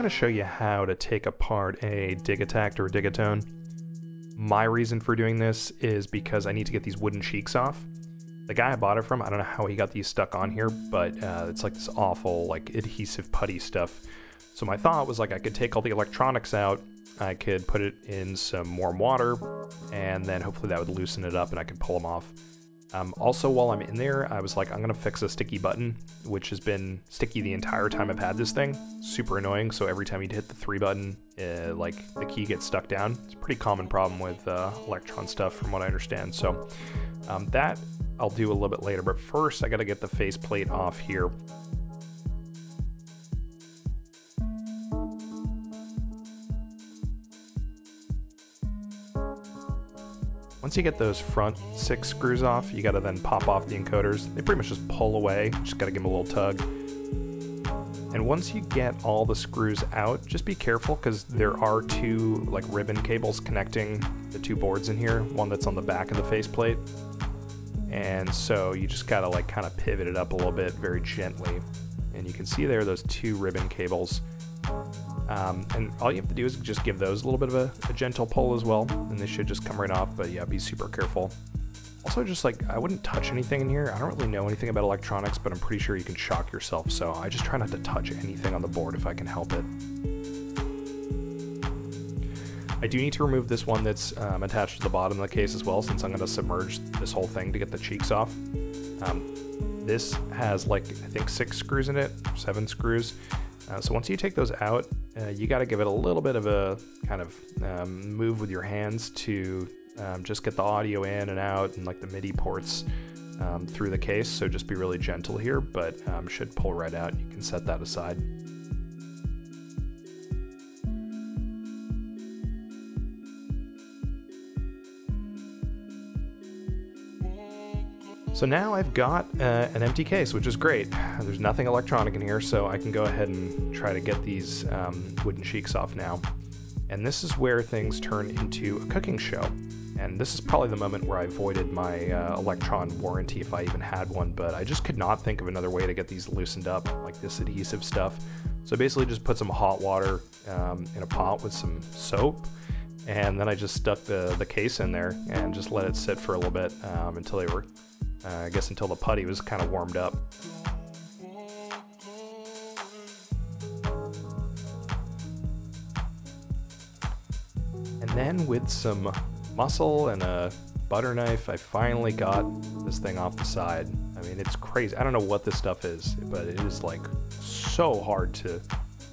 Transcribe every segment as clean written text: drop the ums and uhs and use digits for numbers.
going to show you how to take apart a Digitakt or a Digitone. My reason for doing this is because I need to get these wooden cheeks off. The guy I bought it from, I don't know how he got these stuck on here, but it's like this awful like adhesive putty stuff. So my thought was like I could take all the electronics out, I could put it in some warm water, and then hopefully that would loosen it up and I could pull them off. Also, while I'm in there, I was like, I'm gonna fix a sticky button, which has been sticky the entire time I've had this thing. Super annoying, so every time you hit the 3 button, like the key gets stuck down. It's a pretty common problem with Electron stuff from what I understand. So that I'll do a little bit later, but first I gotta get the faceplate off here. Once you get those front 6 screws off, you gotta then pop off the encoders. They pretty much just pull away, just gotta give them a little tug. And once you get all the screws out, just be careful because there are 2 like ribbon cables connecting the 2 boards in here, one that's on the back of the faceplate. And so you just gotta like kind of pivot it up a little bit very gently. And you can see there those 2 ribbon cables. And all you have to do is just give those a little bit of a gentle pull as well, and they should just come right off, but yeah, be super careful. Also, just like, I wouldn't touch anything in here. I don't really know anything about electronics, but I'm pretty sure you can shock yourself, so I just try not to touch anything on the board if I can help it. I do need to remove this one that's attached to the bottom of the case as well, since I'm going to submerge this whole thing to get the cheeks off. This has like, I think 6 screws in it, 7 screws. So once you take those out, you got to give it a little bit of a kind of move with your hands to just get the audio in and out and like the MIDI ports through the case. So just be really gentle here, but should pull right out. You can set that aside. So now I've got an empty case, which is great. There's nothing electronic in here, so I can go ahead and try to get these wooden cheeks off now. And this is where things turn into a cooking show. And this is probably the moment where I voided my Electron warranty if I even had one, but I just could not think of another way to get these loosened up, like this adhesive stuff. So basically just put some hot water in a pot with some soap, and then I just stuck the case in there and just let it sit for a little bit until they were I guess until the putty was kind of warmed up. And then with some muscle and a butter knife, I finally got this thing off the side. I mean, it's crazy. I don't know what this stuff is, but it is like so hard to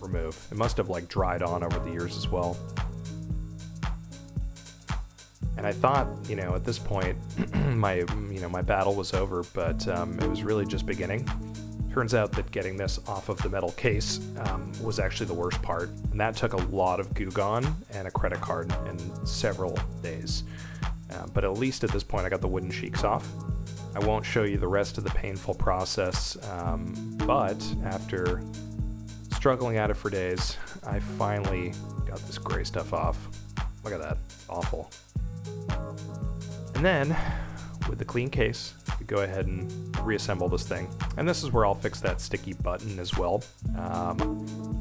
remove. It must have like dried on over the years as well. And I thought, you know, at this point, my battle was over, but it was really just beginning. Turns out that getting this off of the metal case was actually the worst part, and that took a lot of Goo Gone and a credit card in several days. But at least at this point, I got the wooden cheeks off. I won't show you the rest of the painful process, but after struggling at it for days, I finally got this gray stuff off. Look at that, awful. And then, with the clean case, we go ahead and reassemble this thing. And this is where I'll fix that sticky button as well.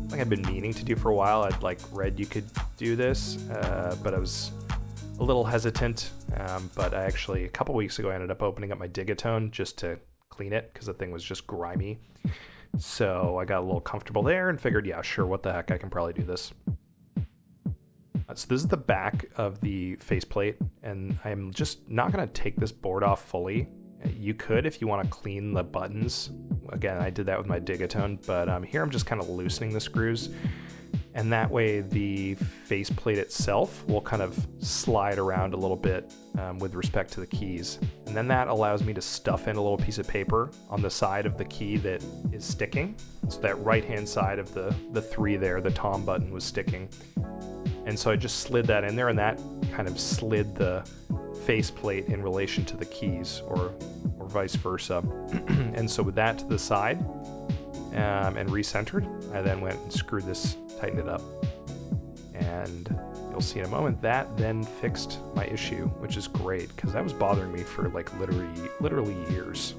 Like I've been meaning to do for a while. I'd like read you could do this, but I was a little hesitant. But I actually, a couple weeks ago, I ended up opening up my Digitone just to clean it because the thing was just grimy. So I got a little comfortable there and figured, yeah, sure, what the heck, I can probably do this. So this is the back of the faceplate, and I'm just not going to take this board off fully. You could if you want to clean the buttons. Again, I did that with my Digitone, but here I'm just kind of loosening the screws, and that way the faceplate itself will kind of slide around a little bit with respect to the keys. And then that allows me to stuff in a little piece of paper on the side of the key that is sticking. So that right-hand side of the 3 there, the Tom button was sticking. And so I just slid that in there, and that kind of slid the faceplate in relation to the keys, or vice versa. And so with that to the side and recentered, I then went and screwed this, tightened it up. And you'll see in a moment that then fixed my issue, which is great because that was bothering me for like literally years.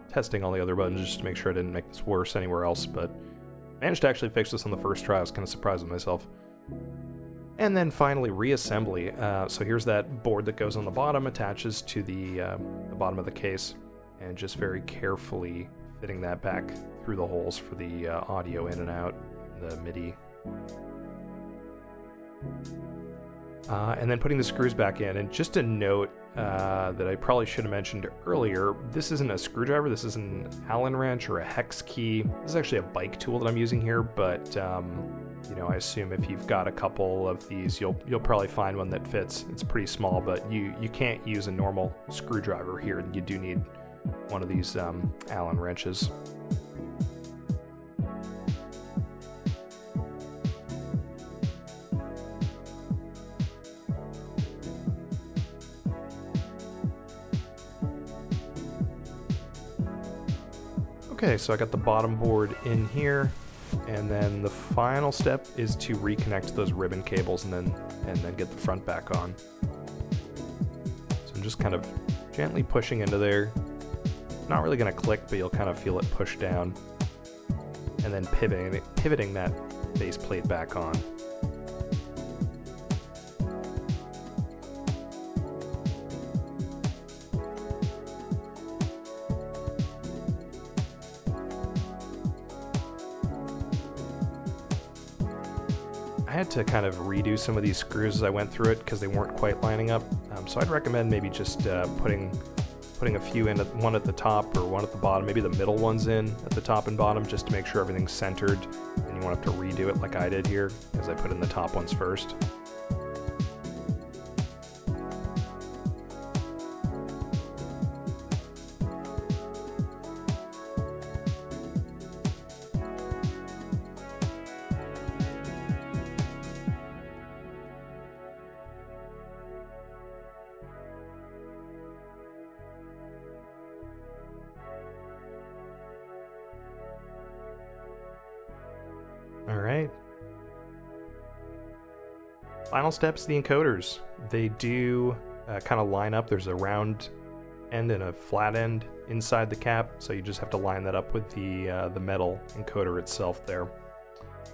testing all the other buttons just to make sure I didn't make this worse anywhere else, but managed to actually fix this on the first try. I was kind of surprised with myself. And then finally, reassembly. So here's that board that goes on the bottom, attaches to the bottom of the case, and just very carefully fitting that back through the holes for the audio in and out, the MIDI. And then putting the screws back in. And just a note that I probably should have mentioned earlier, this isn't a screwdriver, this is an Allen wrench or a hex key. This is actually a bike tool that I'm using here, but you know, I assume if you've got a couple of these, you'll probably find one that fits. It's pretty small, but you can't use a normal screwdriver here. You do need one of these Allen wrenches. Okay, so I got the bottom board in here, and then the final step is to reconnect those ribbon cables and then get the front back on. So I'm just kind of gently pushing into there. Not really going to click, but you'll kind of feel it push down, and then pivoting that base plate back on. I had to kind of redo some of these screws as I went through it because they weren't quite lining up. So I'd recommend maybe just putting a few in, one at the top or one at the bottom, maybe the middle ones in at the top and bottom, just to make sure everything's centered. And you won't have to redo it like I did here, because I put in the top ones first. Alright. Final steps, the encoders. They do kind of line up. There's a round end and a flat end inside the cap, so you just have to line that up with the metal encoder itself there.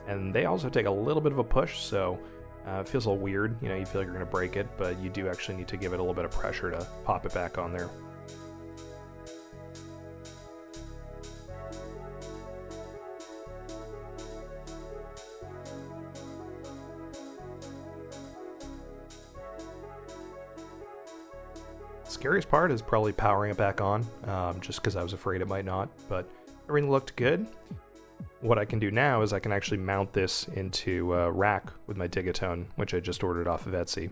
And they also take a little bit of a push, so it feels a little weird. You know, you feel like you're going to break it, but you do actually need to give it a little bit of pressure to pop it back on there. Scariest part is probably powering it back on, just because I was afraid it might not, but everything looked good. What I can do now is I can actually mount this into a rack with my Digitone, which I just ordered off of Etsy.